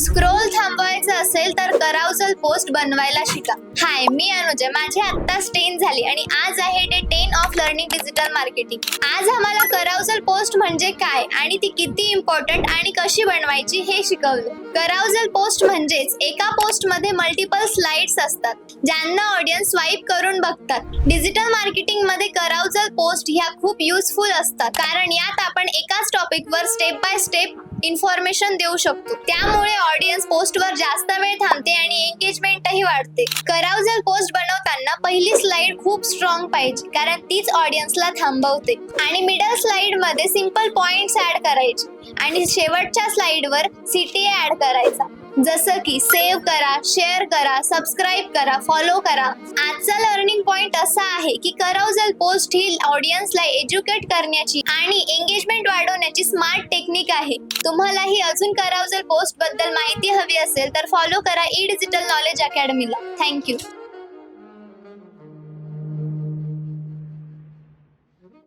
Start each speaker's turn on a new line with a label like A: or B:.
A: Scroll थांबवायचं असेल तर कराउजल पोस्ट बनवायला शिका. हाय, मी अनुजा. माझी आत्ताच 10 झाली आणि आज आहे day 10 of learning digital marketing. आज आम्हाला कराउजल पोस्ट म्हणजे काय आणि ती किती इम्पॉर्टंट आणि कशी बनवायची हे शिकवलं. कराउजल पोस्ट म्हणजेच एका पोस्ट मध्ये मल्टिपल स्लाइड्स असतात ज्यांना ऑडियन्स स्वाईप करून बघतात. डिजिटल मार्केटिंग मध्ये कराउजल पोस्ट ह्या खूप युजफुल असतात कारण यात आपण एकाच टॉपिकवर स्टेप बाय स्टेप इन्फॉर्मेशन देऊ शकतो. त्यामुळे ऑडियन्स पोस्टवर जास्त वेळ थांबते आणि एंगेजमेंटही वाढते. कराउजल पोस्ट बनवताना पहिली स्लाइड खूप स्ट्रॉंग पाहिजे कारण तीच ऑडियन्सला थांबवते आणि मिडल स्लाइड मध्ये सिंपल पॉइंट्स ऍड करायचे आणि शेवटच्या स्लाइडवर CTA ऍड करायचा. जसं की सेव्ह करा, शेअर करा, सबस्क्राईब करा, फॉलो करा. आजचा लर्निंग पॉइंट असा आहे की कराउजल पोस्ट ही ऑडियन्सला एज्युकेट करण्याची आणि एंगेजमेंट वाढवण्याची स्मार्ट टेक्निक आहे. तुम्हालाही अजून कराउजल पोस्ट बद्दल माहिती हवी असेल तर फॉलो करा डिजिटल नॉलेज अकॅडमीला. थँक्यू.